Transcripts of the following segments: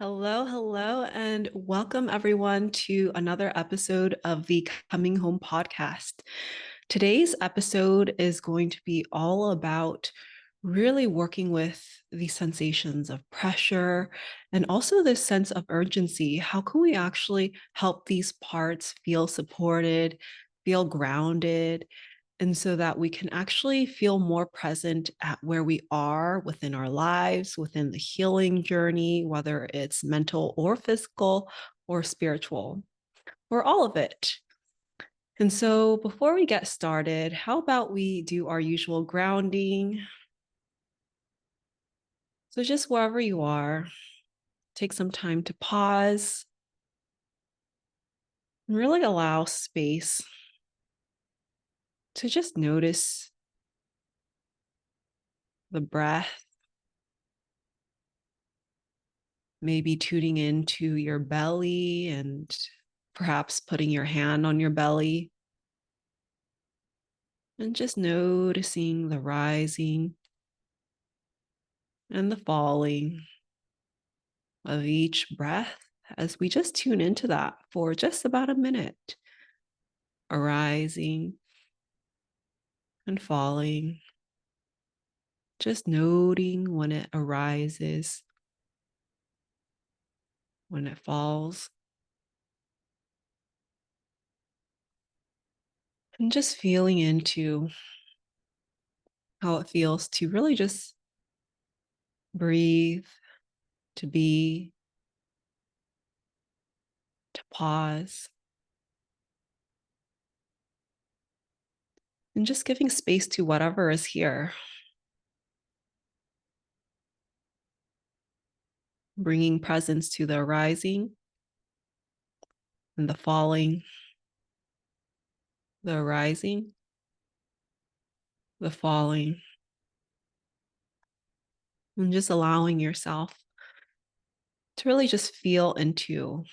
Hello, hello, and welcome everyone to another episode of the Coming Home podcast. Today's episode is going to be all about really working with the sensations of pressure and also this sense of urgency. How can we actually help these parts feel supported, feel grounded, and so that we can actually feel more present at where we are within our lives, within the healing journey, whether it's mental or physical or spiritual, or all of it. And so before we get started, how about we do our usual grounding? So just wherever you are, take some time to pause and really allow space to just notice the breath, maybe tuning into your belly and perhaps putting your hand on your belly and just noticing the rising and the falling of each breath as we just tune into that for just about a minute, arising and falling, just noting when it arises, when it falls, and just feeling into how it feels to really just breathe, to be, to pause, and just giving space to whatever is here, bringing presence to the arising and the falling, the arising, the falling, and just allowing yourself to really just feel into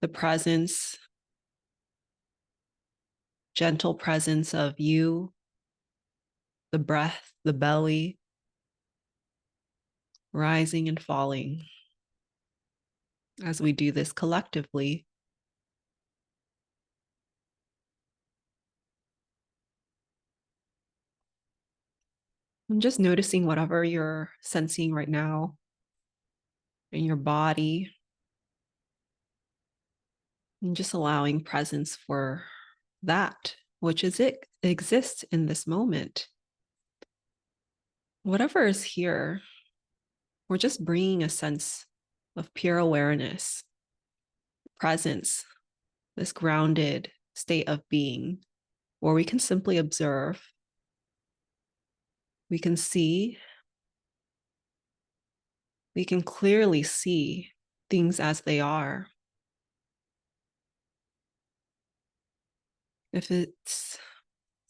the presence, gentle presence of you, the breath, the belly, rising and falling as we do this collectively. And just noticing whatever you're sensing right now in your body, and just allowing presence for that which is it exists in this moment. Whatever is here, we're just bringing a sense of pure awareness, presence, this grounded state of being where we can simply observe, we can see, we can clearly see things as they are. If it's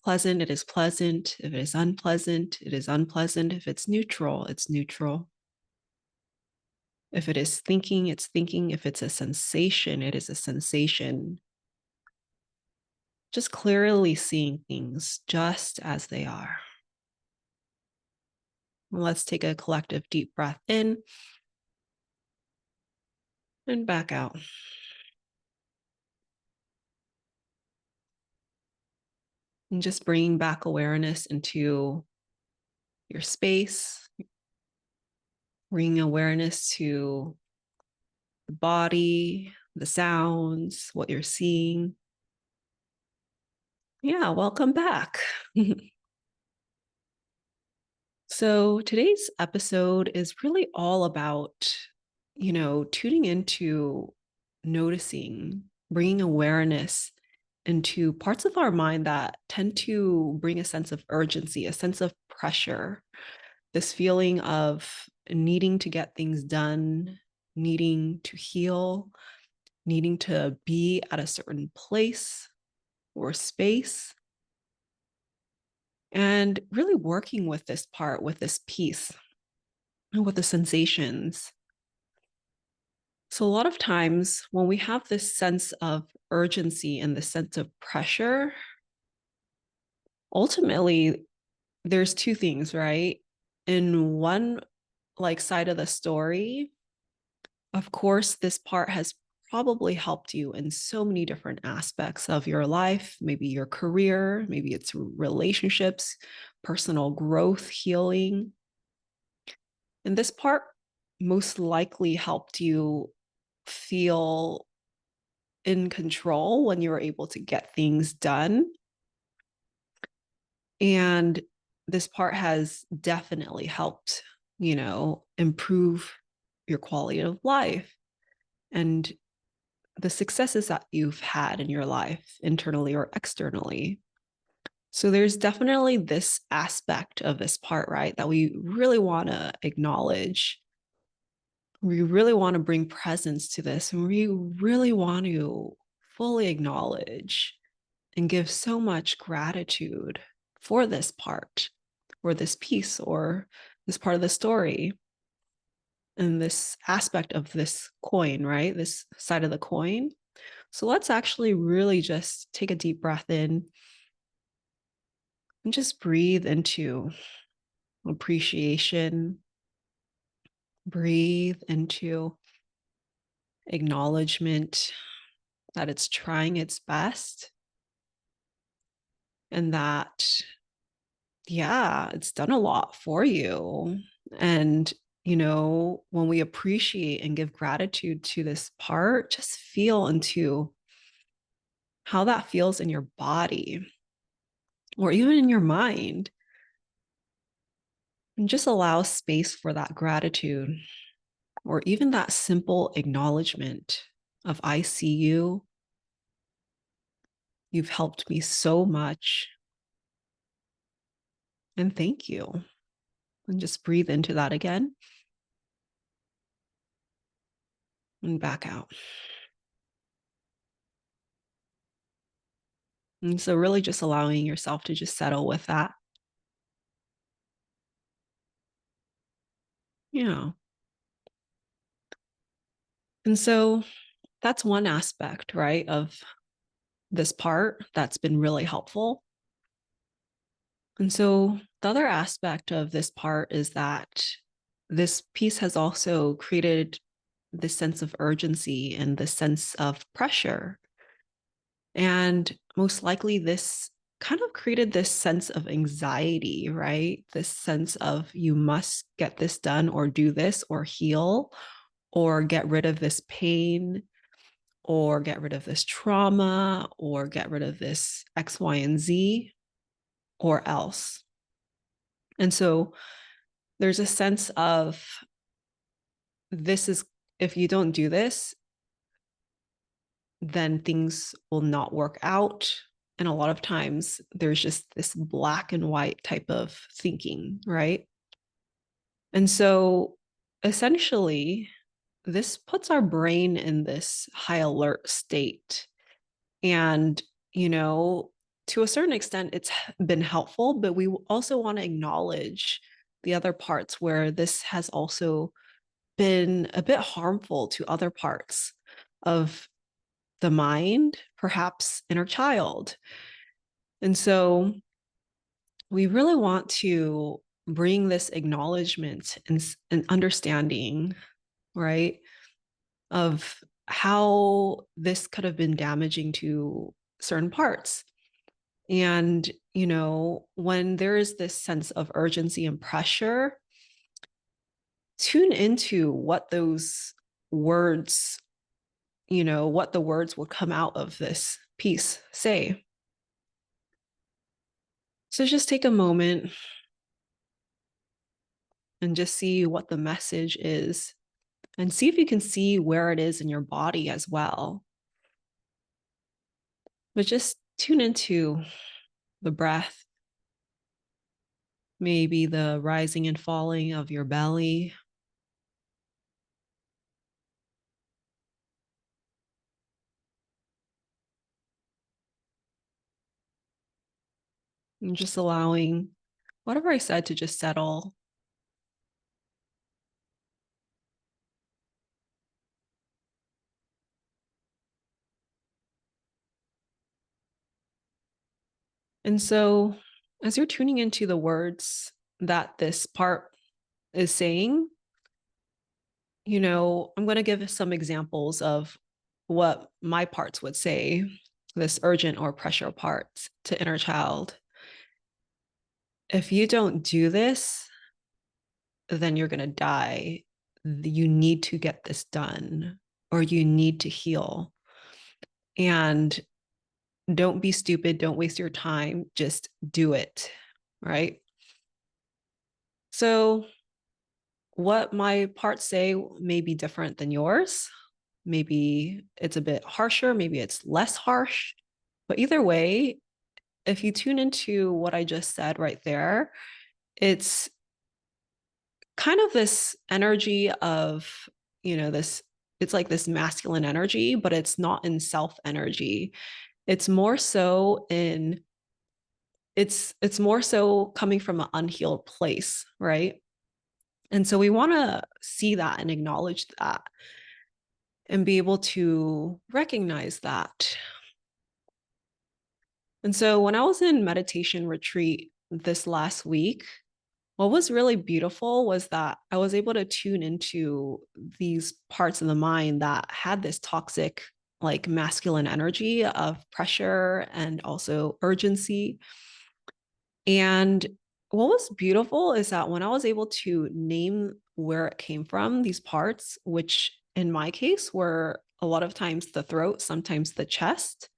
pleasant, it is pleasant. If it is unpleasant, it is unpleasant. If it's neutral, it's neutral. If it is thinking, it's thinking. If it's a sensation, it is a sensation. Just clearly seeing things just as they are. Let's take a collective deep breath in and back out. And just bringing back awareness into your space, bringing awareness to the body, the sounds, what you're seeing. Yeah, welcome back. So today's episode is really all about, tuning into noticing, bringing awareness into parts of our mind that tend to bring a sense of urgency, a sense of pressure, this feeling of needing to get things done, needing to heal, needing to be at a certain place or space, and really working with this part, with this piece, and with the sensations. So, a lot of times when we have this sense of urgency and the sense of pressure, ultimately, there's two things, right? In one like side of the story, of course, this part has probably helped you in so many different aspects of your life, maybe your career, maybe it's relationships, personal growth, healing. And this part most likely helped you feel in control when you were able to get things done. And this part has definitely helped, improve your quality of life and the successes that you've had in your life, internally or externally. So there's definitely this aspect of this part, right, that we really want to acknowledge. We really want to bring presence to this, and we really want to fully acknowledge and give so much gratitude for this part or this piece or this part of the story and this aspect of this coin, right? This side of the coin. So let's actually really just take a deep breath in and just breathe into appreciation, breathe into acknowledgement that it's trying its best and that, yeah, it's done a lot for you. And, when we appreciate and give gratitude to this part, just feel into how that feels in your body or even in your mind. And just allow space for that gratitude or even that simple acknowledgement of I see you. You've helped me so much. And thank you. And just breathe into that again and back out. And so, really, just allowing yourself to just settle with that. Yeah. And so, that's one aspect, right, of this part that's been really helpful. And so, the other aspect of this part is that this piece has also created this sense of urgency and this sense of pressure. And most likely, this kind of created this sense of anxiety, right? This sense of you must get this done or do this or heal or get rid of this pain or get rid of this trauma or get rid of this X, Y, and Z or else. And so there's a sense of this is, if you don't do this, then things will not work out. And a lot of times there's just this black and white type of thinking, right? And so essentially, this puts our brain in this high alert state. And, to a certain extent, it's been helpful, but we also want to acknowledge the other parts where this has also been a bit harmful to other parts of the mind, perhaps inner child. And so we really want to bring this acknowledgement and understanding, right, of how this could have been damaging to certain parts. And, when there is this sense of urgency and pressure, tune into what those words, what the words would come out of this piece say. So just take a moment and just see what the message is and see if you can see where it is in your body as well. But just tune into the breath, maybe the rising and falling of your belly. And just allowing whatever I said to just settle. And so, as you're tuning into the words that this part is saying, I'm going to give some examples of what my parts would say, this urgent or pressure parts to inner child. If you don't do this, then you're going to die. You need to get this done, or you need to heal. And don't be stupid. Don't waste your time. Just do it. Right. So, what my parts say may be different than yours. Maybe it's a bit harsher, maybe it's less harsh. But either way, if you tune into what I just said right there, it's kind of this energy of, this, it's like this masculine energy, but it's not in self energy. It's more so in, it's more so coming from an unhealed place, right? And so we want to see that and acknowledge that and be able to recognize that. And so when I was in meditation retreat this last week, what was really beautiful was that I was able to tune into these parts of the mind that had this toxic, like masculine energy of pressure and also urgency. And what was beautiful is that when I was able to name where it came from, these parts, which in my case were a lot of times the throat, sometimes the chest,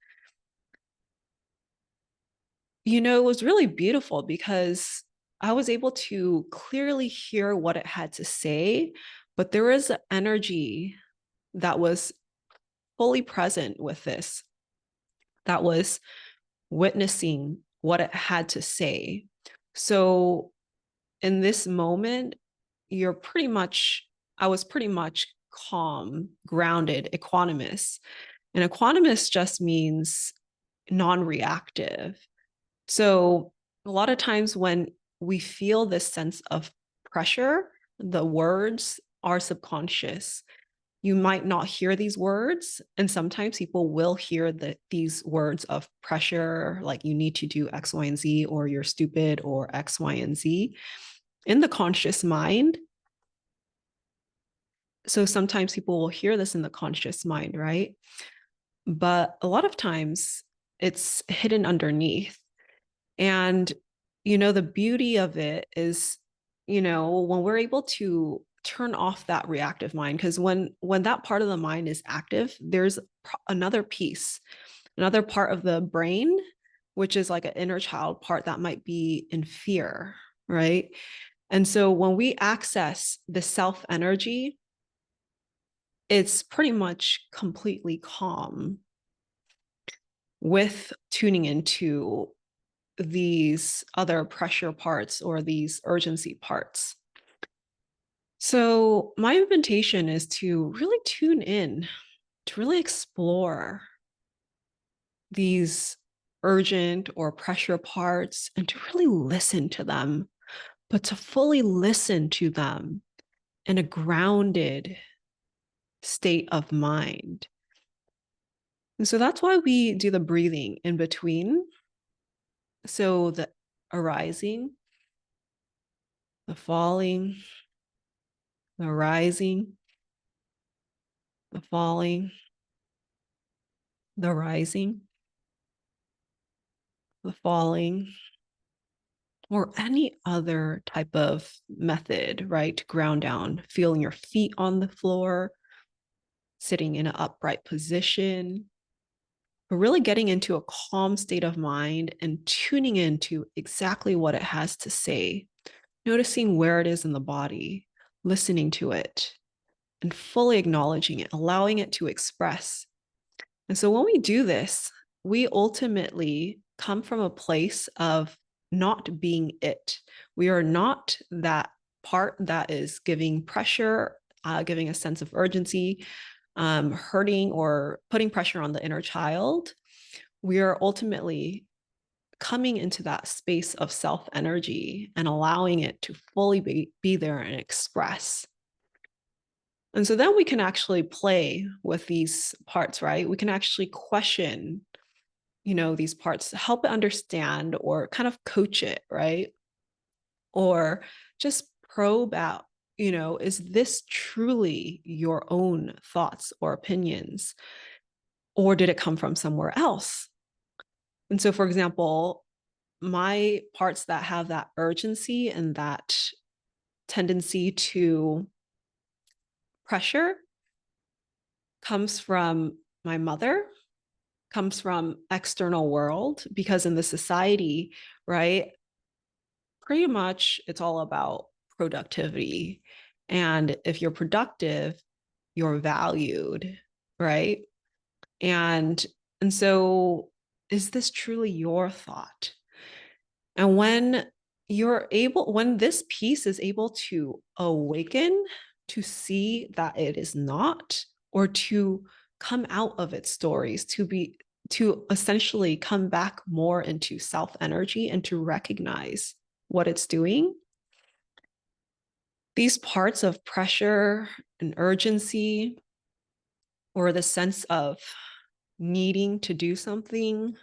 it was really beautiful because I was able to clearly hear what it had to say, but there was an energy that was fully present with this, that was witnessing what it had to say. So in this moment, I was pretty much calm, grounded, equanimous. And equanimous just means non-reactive. So a lot of times when we feel this sense of pressure, the words are subconscious. You might not hear these words. And sometimes people will hear these words of pressure, like you need to do X, Y, and Z, or you're stupid, or X, Y, and Z in the conscious mind. So sometimes people will hear this in the conscious mind, right? But a lot of times it's hidden underneath. And, the beauty of it is, when we're able to turn off that reactive mind, because when that part of the mind is active, there's another piece, another part of the brain, which is like an inner child part that might be in fear, right? And so when we access the self energy, it's pretty much completely calm with tuning into these other pressure parts or these urgency parts. So, my invitation is to really tune in, to really explore these urgent or pressure parts and to really listen to them, but to fully listen to them in a grounded state of mind. And so that's why we do the breathing in between. So the arising, the falling, the rising, the falling, the rising, the falling, or any other type of method, right? To ground down, feeling your feet on the floor, sitting in an upright position, but really getting into a calm state of mind and tuning into exactly what it has to say, noticing where it is in the body, listening to it, and fully acknowledging it, allowing it to express. And so when we do this, we ultimately come from a place of not being it. We are not that part that is giving pressure, giving a sense of urgency, hurting or putting pressure on the inner child. We are ultimately coming into that space of self energy and allowing it to fully be there and express. And so then we can actually play with these parts, right? We can actually question, these parts, help it understand or kind of coach it, right? Or just probe out, is this truly your own thoughts or opinions? Or did it come from somewhere else? And so, for example, my parts that have that urgency and that tendency to pressure comes from my mother, comes from external world, because in the society, right, pretty much it's all about productivity. And if you're productive, you're valued, right? And and so is this truly your thought? And when this piece is able to awaken, to see that it is not, or to come out of its stories, to essentially come back more into self energy and to recognize what it's doing, these parts of pressure and urgency, or the sense of needing to do something,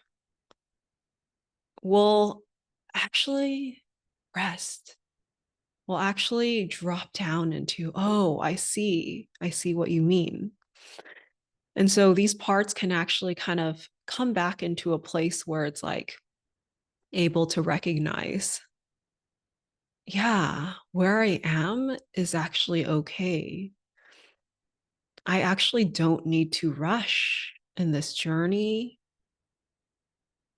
will actually rest, will actually drop down into, oh, I see what you mean. And so these parts can actually kind of come back into a place where it's like able to recognize, yeah, where I am is actually okay. I actually don't need to rush in this journey.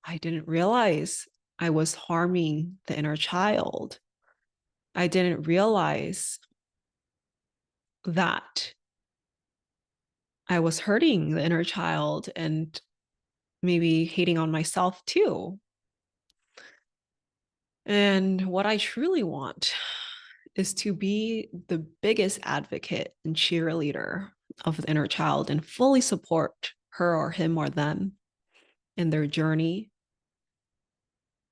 I didn't realize I was harming the inner child. I didn't realize that I was hurting the inner child and maybe hating on myself too. And what I truly want is to be the biggest advocate and cheerleader of the inner child and fully support her or him or them in their journey.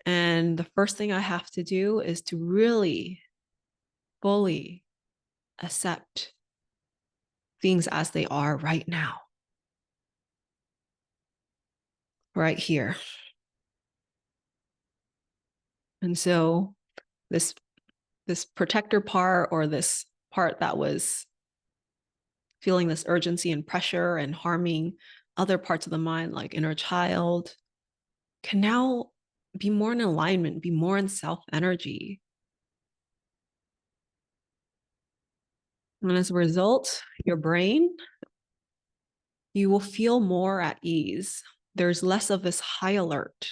And the first thing I have to do is to really fully accept things as they are right now, right here. And so this protector part, or this part that was feeling this urgency and pressure and harming other parts of the mind, like inner child, can now be more in alignment, be more in self energy. And as a result, your brain, you will feel more at ease. There's less of this high alert.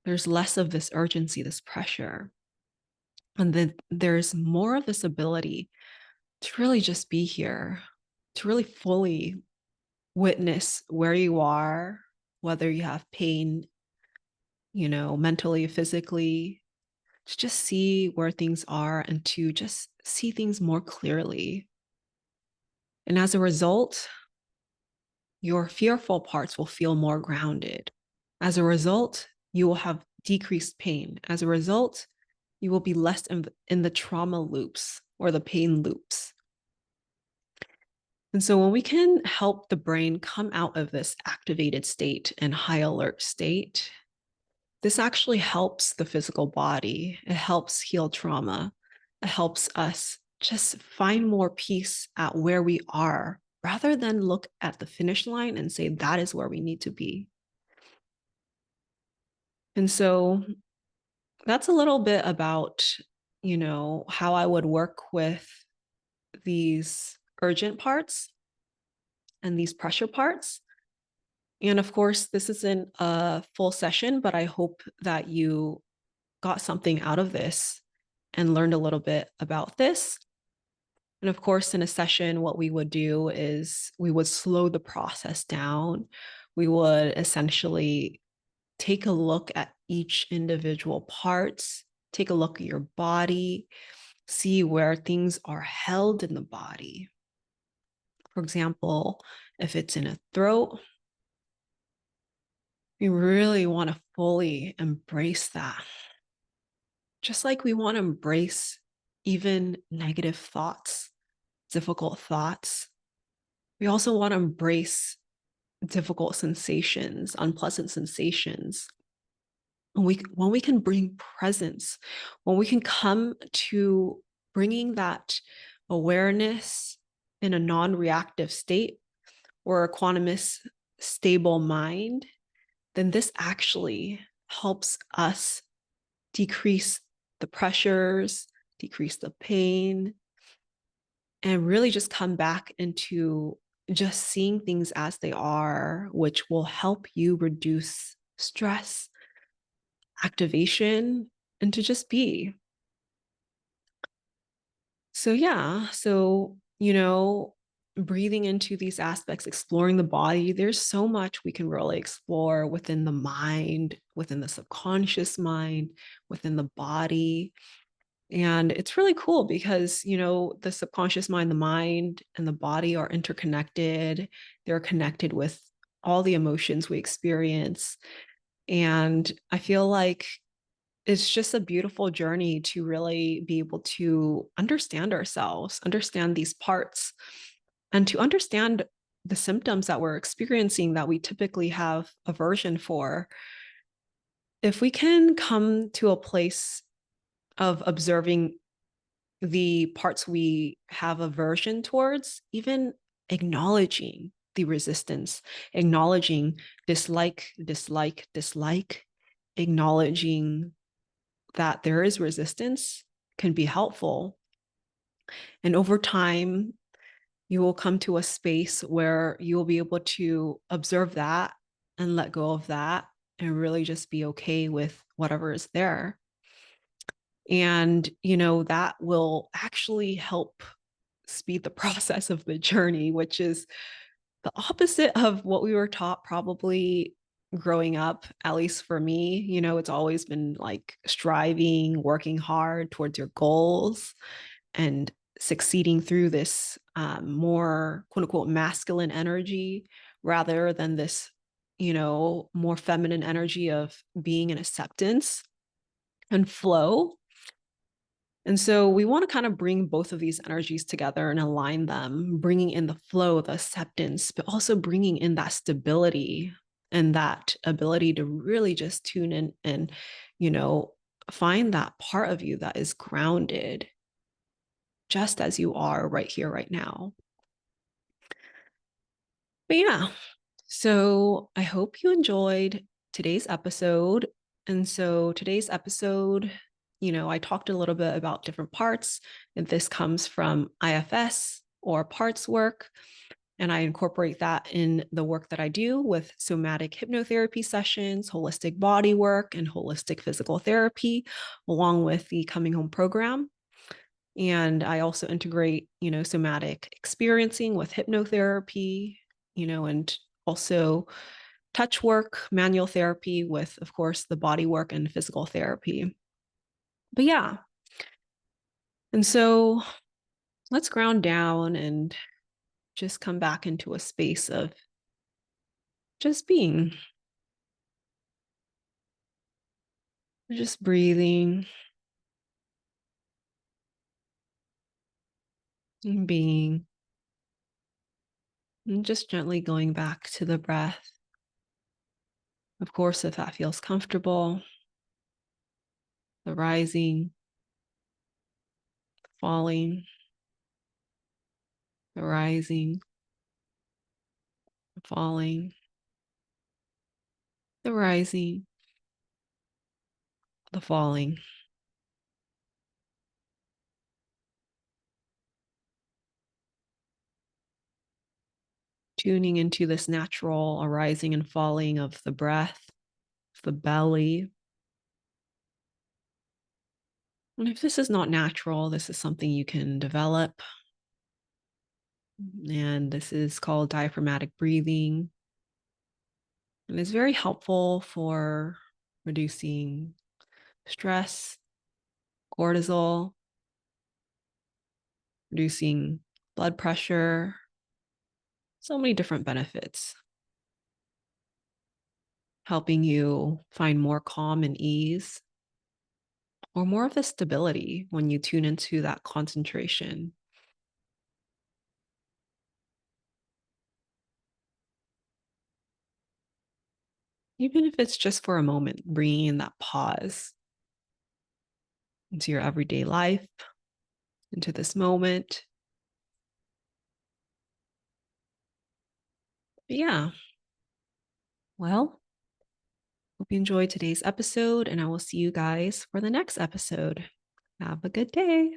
There's less of this urgency, this pressure. And then there's more of this ability to really just be here, to really fully witness where you are, whether you have pain, mentally, physically, to just see where things are and to just see things more clearly. And as a result, your fearful parts will feel more grounded. As a result, you will have decreased pain. As a result, you will be less in the trauma loops or the pain loops. And so when we can help the brain come out of this activated state and high alert state, this actually helps the physical body. It helps heal trauma. It helps us just find more peace at where we are, rather than look at the finish line and say that is where we need to be. And so that's a little bit about, how I would work with these urgent parts and these pressure parts. And of course, this isn't a full session, but I hope that you got something out of this and learned a little bit about this. And of course, in a session, what we would do is we would slow the process down. We would essentially take a look at each individual parts, take a look at your body, see where things are held in the body. For example, if it's in a throat, we really want to fully embrace that. Just like we want to embrace even negative thoughts, difficult thoughts, we also want to embrace difficult sensations, unpleasant sensations. When we can bring presence, when we can come to bringing that awareness in a non-reactive state or a quantumous stable mind, then this actually helps us decrease the pressures, decrease the pain, and really just come back into just seeing things as they are, which will help you reduce stress, activation, and to just be. So, yeah. So, breathing into these aspects, exploring the body, there's so much we can really explore within the mind, within the subconscious mind, within the body. And it's really cool because, the subconscious mind, the mind, and the body are interconnected. They're connected with all the emotions we experience. And I feel like it's just a beautiful journey to really be able to understand ourselves, understand these parts, and to understand the symptoms that we're experiencing that we typically have aversion for. If we can come to a place of observing the parts we have aversion towards, even acknowledging the resistance, acknowledging dislike, dislike, dislike, acknowledging that there is resistance can be helpful. And over time, you will come to a space where you will be able to observe that and let go of that and really just be okay with whatever is there. And, that will actually help speed the process of the journey, which is the opposite of what we were taught probably growing up, at least for me. It's always been like striving, working hard towards your goals and succeeding through this more quote unquote masculine energy rather than this, more feminine energy of being in acceptance and flow. And so we want to kind of bring both of these energies together and align them, bringing in the flow, the acceptance, but also bringing in that stability and that ability to really just tune in and, find that part of you that is grounded just as you are right here, right now. But yeah, so I hope you enjoyed today's episode. And so today's episode, I talked a little bit about different parts, and this comes from IFS or parts work. And I incorporate that in the work that I do with somatic hypnotherapy sessions, holistic body work, and holistic physical therapy, along with the Coming Home program. And I also integrate, somatic experiencing with hypnotherapy, and also touch work, manual therapy with, of course, the body work and physical therapy. But yeah. And so let's ground down and just come back into a space of just being, just breathing and being, and just gently going back to the breath. Of course, if that feels comfortable, the rising, falling, the rising, falling, the rising, the falling. Tuning into this natural arising and falling of the breath, the belly. And if this is not natural, this is something you can develop. And this is called diaphragmatic breathing. And it's very helpful for reducing stress, cortisol, reducing blood pressure, so many different benefits, helping you find more calm and ease or more of the stability when you tune into that concentration. Even if it's just for a moment, bringing in that pause into your everyday life, into this moment. But yeah, well, hope you enjoyed today's episode, and I will see you guys for the next episode. Have a good day.